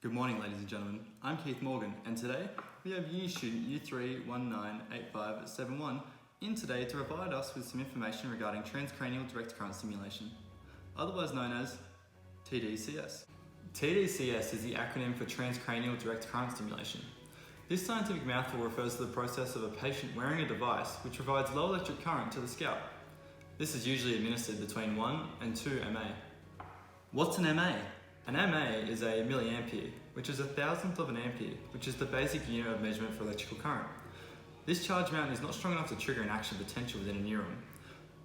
Good morning, ladies and gentlemen. I'm Keith Morgan, and today we have uni student U3 198571 in today to provide us with some information regarding transcranial direct current stimulation, otherwise known as TDCS. TDCS is the acronym for Transcranial Direct Current Stimulation. This scientific mouthful refers to the process of a patient wearing a device which provides low electric current to the scalp. This is usually administered between 1 and 2 mA. What's an MA? An MA is a milliampere, which is a thousandth of an ampere, which is the basic unit of measurement for electrical current. This charge amount is not strong enough to trigger an action potential within a neuron.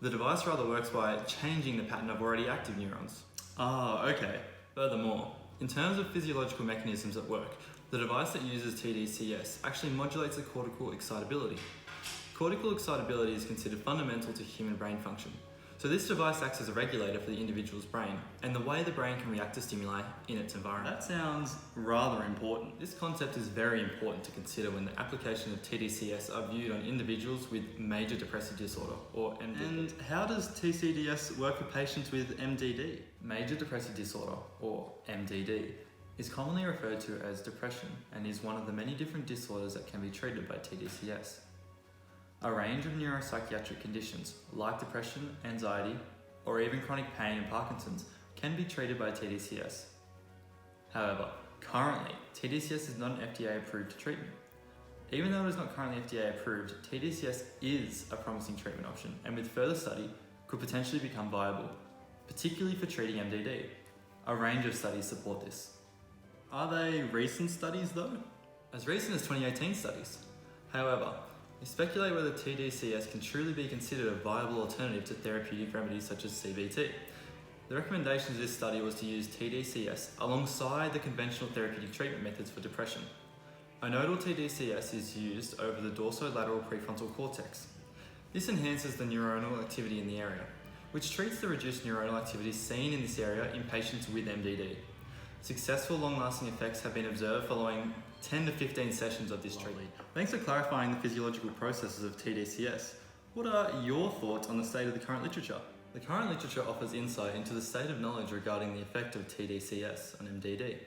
The device rather works by changing the pattern of already active neurons. Okay. Furthermore, in terms of physiological mechanisms at work, the device that uses TDCS actually modulates the cortical excitability. Cortical excitability is considered fundamental to human brain function. So this device acts as a regulator for the individual's brain and the way the brain can react to stimuli in its environment. That sounds rather important. This concept is very important to consider when the application of TDCS are viewed on individuals with major depressive disorder or MDD. And how does TCDS work for patients with MDD? Major depressive disorder or MDD is commonly referred to as depression and is one of the many different disorders that can be treated by TDCS. A range of neuropsychiatric conditions like depression, anxiety, or even chronic pain and Parkinson's can be treated by TDCS. However, currently, TDCS is not an FDA-approved treatment. Even though it is not currently FDA-approved, TDCS is a promising treatment option and with further study could potentially become viable, particularly for treating MDD. A range of studies support this. Are they recent studies though? As recent as 2018 studies. However, we speculate whether TDCS can truly be considered a viable alternative to therapeutic remedies such as CBT. The recommendation of this study was to use TDCS alongside the conventional therapeutic treatment methods for depression. A nodal TDCS is used over the dorsolateral prefrontal cortex. This enhances the neuronal activity in the area, which treats the reduced neuronal activity seen in this area in patients with MDD. Successful long-lasting effects have been observed following 10 to 15 sessions of this treatment. Thanks for clarifying the physiological processes of TDCS. What are your thoughts on the state of the current literature? The current literature offers insight into the state of knowledge regarding the effect of TDCS on MDD.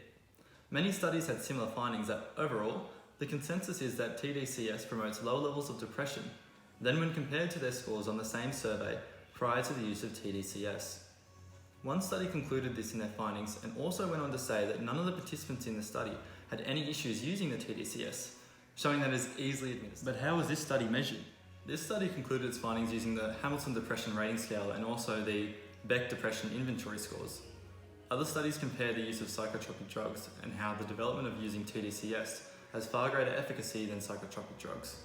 Many studies had similar findings that overall, the consensus is that TDCS promotes lower levels of depression than when compared to their scores on the same survey prior to the use of TDCS. One study concluded this in their findings and also went on to say that none of the participants in the study had any issues using the TDCS, showing that it is easily administered. But how was this study measured? This study concluded its findings using the Hamilton Depression Rating Scale and also the Beck Depression Inventory scores. Other studies compare the use of psychotropic drugs and how the development of using TDCS has far greater efficacy than psychotropic drugs.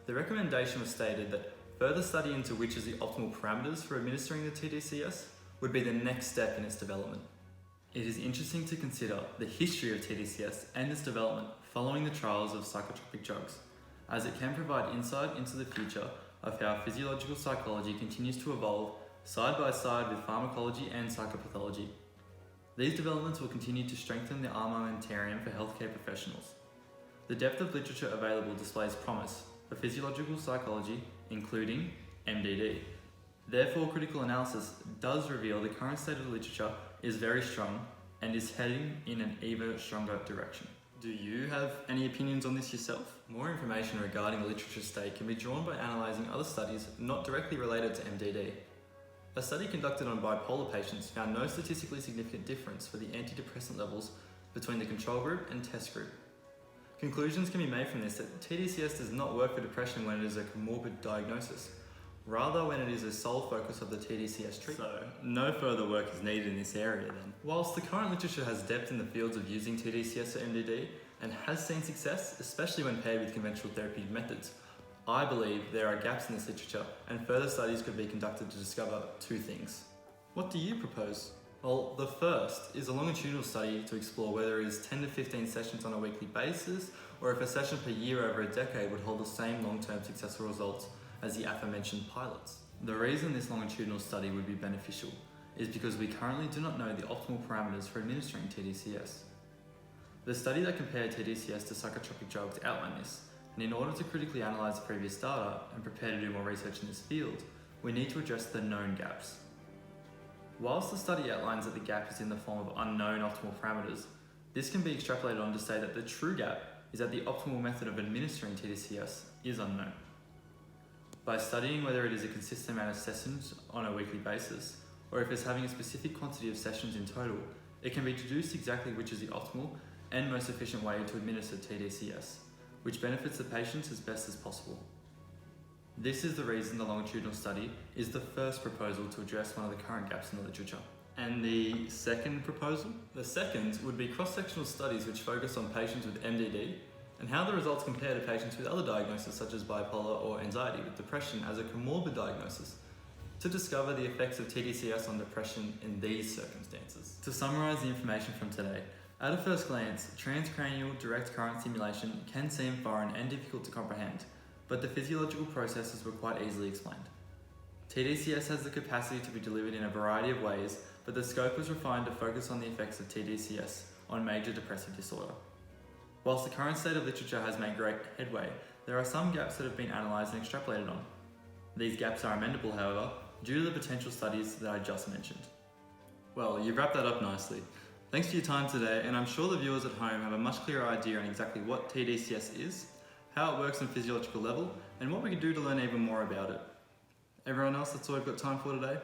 The recommendation was stated that further study into which is the optimal parameters for administering the TDCS would be the next step in its development. It is interesting to consider the history of TDCS and its development following the trials of psychotropic drugs, as it can provide insight into the future of how physiological psychology continues to evolve side by side with pharmacology and psychopathology. These developments will continue to strengthen the armamentarium for healthcare professionals. The depth of literature available displays promise for physiological psychology, including MDD. Therefore, critical analysis does reveal the current state of the literature is very strong and is heading in an even stronger direction. Do you have any opinions on this yourself? More information regarding the literature state can be drawn by analysing other studies not directly related to MDD. A study conducted on bipolar patients found no statistically significant difference for the antidepressant levels between the control group and test group. Conclusions can be made from this that TDCS does not work for depression when it is a comorbid diagnosis, rather when it is a sole focus of the TDCS treatment. So, no further work is needed in this area then. Whilst the current literature has depth in the fields of using TDCS for MDD and has seen success, especially when paired with conventional therapeutic methods, I believe there are gaps in this literature and further studies could be conducted to discover two things. What do you propose? Well, the first is a longitudinal study to explore whether it is 10 to 15 sessions on a weekly basis or if a session per year over a decade would hold the same long-term successful results as the aforementioned pilots. The reason this longitudinal study would be beneficial is because we currently do not know the optimal parameters for administering TDCS. The study that compared TDCS to psychotropic drugs outlined this, and in order to critically analyse the previous data and prepare to do more research in this field, we need to address the known gaps. Whilst the study outlines that the gap is in the form of unknown optimal parameters, This can be extrapolated on to say that the true gap is that the optimal method of administering TDCS is unknown. By studying whether it is a consistent amount of sessions on a weekly basis, or if it's having a specific quantity of sessions in total, it can be deduced exactly which is the optimal and most efficient way to administer TDCS, which benefits the patients as best as possible. This is the reason the longitudinal study is the first proposal to address one of the current gaps in the literature. And the second proposal? The second would be cross-sectional studies which focus on patients with MDD and how the results compare to patients with other diagnoses such as bipolar or anxiety with depression as a comorbid diagnosis to discover the effects of TDCS on depression in these circumstances. To summarise the information from today, at a first glance, transcranial direct current stimulation can seem foreign and difficult to comprehend, but the physiological processes were quite easily explained. TDCS has the capacity to be delivered in a variety of ways, but the scope was refined to focus on the effects of TDCS on major depressive disorder. Whilst the current state of literature has made great headway, there are some gaps that have been analysed and extrapolated on. These gaps are amendable, however, due to the potential studies that I just mentioned. Well, you've wrapped that up nicely. Thanks for your time today, and I'm sure the viewers at home have a much clearer idea on exactly what TDCS is, how it works on a physiological level, and what we can do to learn even more about it. Everyone else, that's all we've got time for today.